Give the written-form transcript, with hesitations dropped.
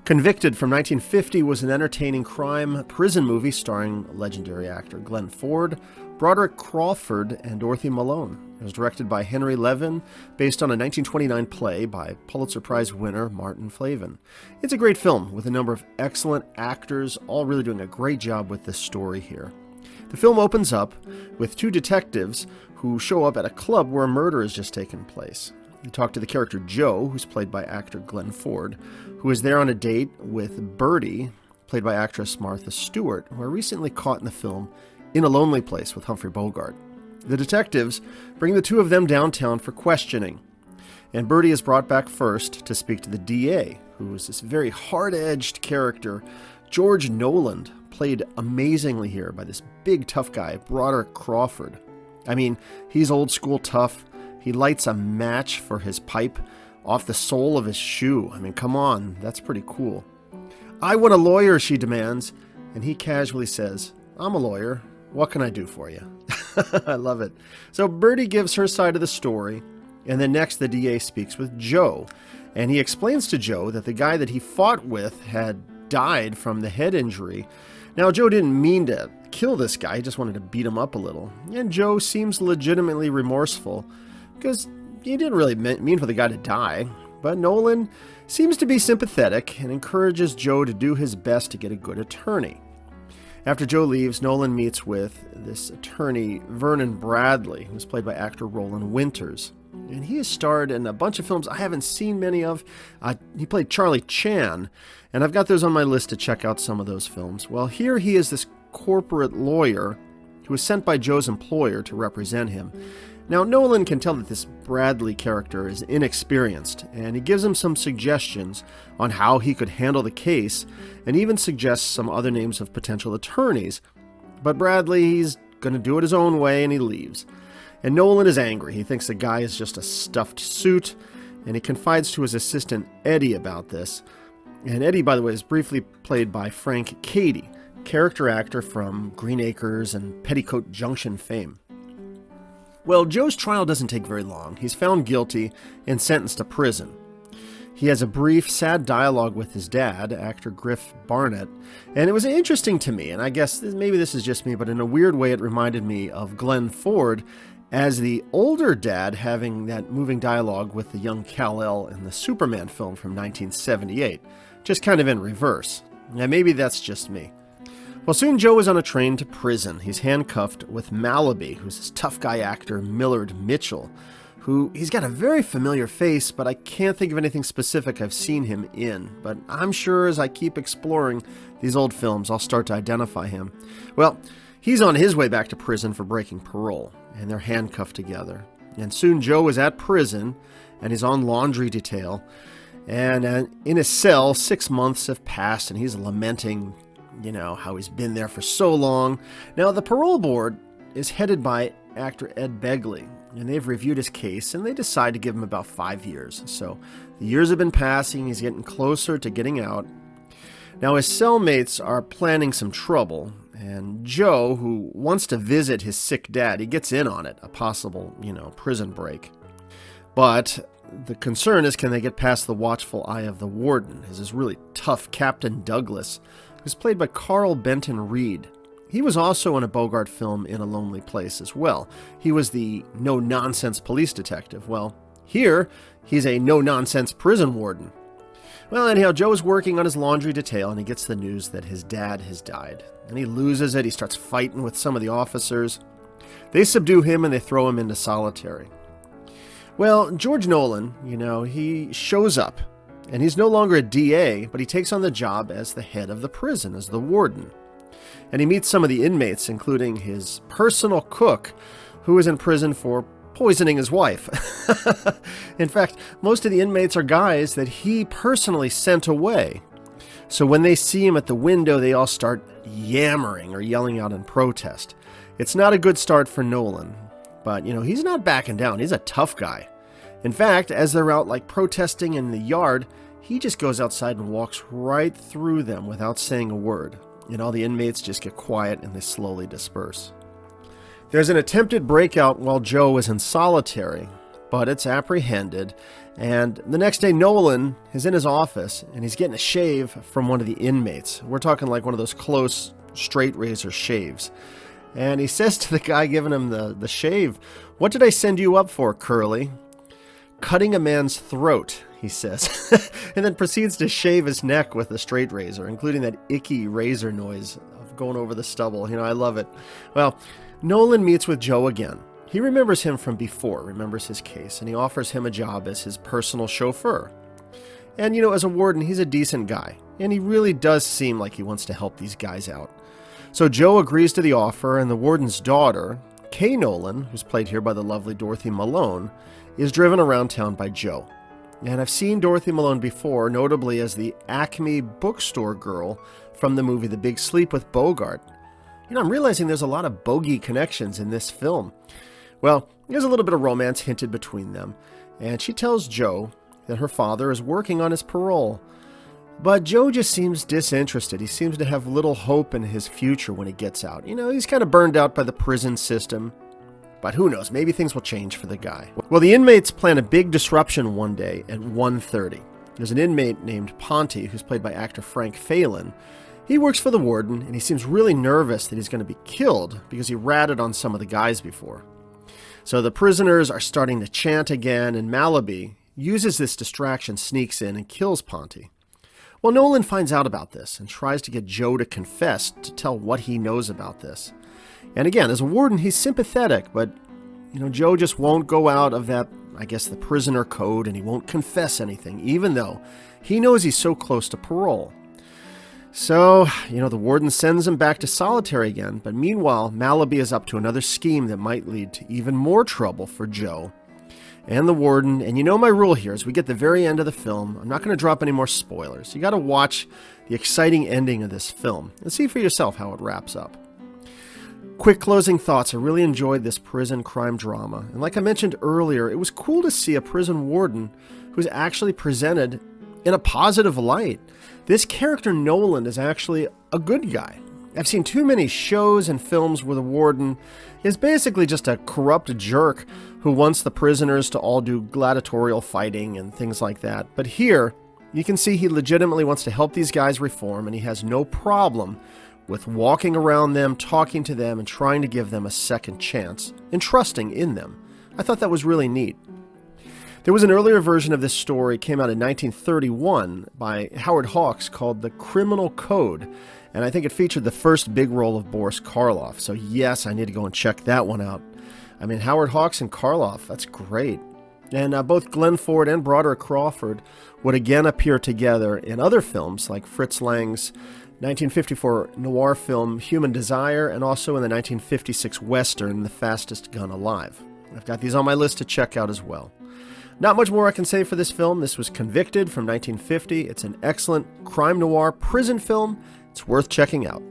Convicted from 1950 was an entertaining crime prison movie starring legendary actor Glen Ford, Broderick Crawford, and Dorothy Malone. It was directed by Henry Levin, based on a 1929 play by Pulitzer Prize winner Martin Flavin. It's a great film with a number of excellent actors, all really doing a great job with this story here. The film opens up with two detectives who show up at a club where a murder has just taken place. You talk to the character Joe, who's played by actor Glen Ford, who is there on a date with Bertie, played by actress Martha Stewart, who are recently caught in the film In a Lonely Place with Humphrey Bogart. The detectives bring the two of them downtown for questioning, and Bertie is brought back first to speak to the DA, who is this very hard-edged character, George Knowland, played amazingly here by this big tough guy, Broderick Crawford. I mean, he's old school tough. He lights a match for his pipe off the sole of his shoe. I mean, come on, that's pretty cool. "I want a lawyer," she demands, and he casually says, "I'm a lawyer. What can I do for you?" I love it. So Bertie gives her side of the story, and then next the DA speaks with Joe, and he explains to Joe that the guy that he fought with had died from the head injury. Now, Joe didn't mean to kill this guy, he just wanted to beat him up a little, and Joe seems legitimately remorseful, because he didn't really mean for the guy to die. But Nolan seems to be sympathetic and encourages Joe to do his best to get a good attorney. After Joe leaves, Nolan meets with this attorney, Vernon Bradley, who's played by actor Roland Winters. And he has starred in a bunch of films I haven't seen many of. He played Charlie Chan, and I've got those on my list to check out some of those films. Well, here he is this corporate lawyer who was sent by Joe's employer to represent him. Now, Nolan can tell that this Bradley character is inexperienced, and he gives him some suggestions on how he could handle the case, and even suggests some other names of potential attorneys. But Bradley, he's going to do it his own way, and he leaves. And Nolan is angry. He thinks the guy is just a stuffed suit, and he confides to his assistant Eddie about this. And Eddie, by the way, is briefly played by Frank Cady, character actor from Green Acres and Petticoat Junction fame. Well, Joe's trial doesn't take very long. He's found guilty and sentenced to prison. He has a brief, sad dialogue with his dad, actor Griff Barnett, and it was interesting to me, and I guess maybe this is just me, but in a weird way it reminded me of Glen Ford as the older dad having that moving dialogue with the young Kal-El in the Superman film from 1978, just kind of in reverse. Now maybe that's just me. Well, soon Joe is on a train to prison. He's handcuffed with Malaby, who's this tough guy actor Millard Mitchell, who he's got a very familiar face, but I can't think of anything specific I've seen him in. But I'm sure as I keep exploring these old films, I'll start to identify him. Well, he's on his way back to prison for breaking parole, and they're handcuffed together. And soon Joe is at prison, and he's on laundry detail. And in his cell, 6 months have passed, and he's lamenting how he's been there for so long. Now, the parole board is headed by actor Ed Begley, and they've reviewed his case, and they decide to give him about 5 years. So the years have been passing, he's getting closer to getting out. Now, his cellmates are planning some trouble, and Joe, who wants to visit his sick dad, he gets in on it, a possible, prison break. But the concern is, can they get past the watchful eye of the warden, this really tough Captain Douglas, who's played by Carl Benton Reed. He was also in a Bogart film In a Lonely Place as well. He was the no-nonsense police detective. Well, here, he's a no-nonsense prison warden. Well, anyhow, Joe is working on his laundry detail, and he gets the news that his dad has died. And he loses it. He starts fighting with some of the officers. They subdue him, and they throw him into solitary. Well, George Knowland, he shows up. And he's no longer a DA, but he takes on the job as the head of the prison, as the warden. And he meets some of the inmates, including his personal cook, who is in prison for poisoning his wife. In fact, most of the inmates are guys that he personally sent away. So when they see him at the window, they all start yammering or yelling out in protest. It's not a good start for Nolan, but, he's not backing down. He's a tough guy. In fact, as they're out protesting in the yard, he just goes outside and walks right through them without saying a word. And all the inmates just get quiet and they slowly disperse. There's an attempted breakout while Joe is in solitary, but it's apprehended. And the next day, Knowland is in his office, and he's getting a shave from one of the inmates. We're talking like one of those close, straight razor shaves. And he says to the guy giving him the shave, "What did I send you up for, Curly?" "Cutting a man's throat," he says, and then proceeds to shave his neck with a straight razor, including that icky razor noise of going over the stubble. I love it. Well, Knowland meets with Joe again. He remembers him from before, remembers his case, and he offers him a job as his personal chauffeur. And, as a warden, he's a decent guy, and he really does seem like he wants to help these guys out. So Joe agrees to the offer, and the warden's daughter, Kay Knowland, who's played here by the lovely Dorothy Malone, is driven around town by Joe. And I've seen Dorothy Malone before, notably as the Acme bookstore girl from the movie The Big Sleep with Bogart. I'm realizing there's a lot of bogey connections in this film. Well, there's a little bit of romance hinted between them, and she tells Joe that her father is working on his parole. But Joe just seems disinterested. He seems to have little hope in his future when he gets out. He's kind of burned out by the prison system. But who knows, maybe things will change for the guy. Well, the inmates plan a big disruption one day at 1:30. There's an inmate named Ponty, who's played by actor Frank Phelan. He works for the warden, and he seems really nervous that he's going to be killed because he ratted on some of the guys before. So the prisoners are starting to chant again, and Malaby uses this distraction, sneaks in, and kills Ponty. Well, Knowland finds out about this and tries to get Joe to confess, to tell what he knows about this. And again, as a warden, he's sympathetic, but, Joe just won't go out of that, the prisoner code, and he won't confess anything, even though he knows he's so close to parole. So, the warden sends him back to solitary again, but meanwhile, Malaby is up to another scheme that might lead to even more trouble for Joe and the warden. And my rule here is we get the very end of the film. I'm not going to drop any more spoilers. You got to watch the exciting ending of this film and see for yourself how it wraps up. Quick closing thoughts. I really enjoyed this prison crime drama. And like I mentioned earlier, it was cool to see a prison warden who's actually presented in a positive light. This character Knowland is actually a good guy. I've seen too many shows and films where the warden is basically just a corrupt jerk who wants the prisoners to all do gladiatorial fighting and things like that. But here, you can see he legitimately wants to help these guys reform, and he has no problem with walking around them, talking to them, and trying to give them a second chance, and trusting in them. I thought that was really neat. There was an earlier version of this story, came out in 1931 by Howard Hawks, called The Criminal Code, and I think it featured the first big role of Boris Karloff. So yes, I need to go and check that one out. Howard Hawks and Karloff, that's great. And both Glen Ford and Broderick Crawford would again appear together in other films like Fritz Lang's 1954 noir film Human Desire, and also in the 1956 Western The Fastest Gun Alive. I've got these on my list to check out as well. Not much more I can say for this film. This was Convicted from 1950. It's an excellent crime noir prison film. It's worth checking out.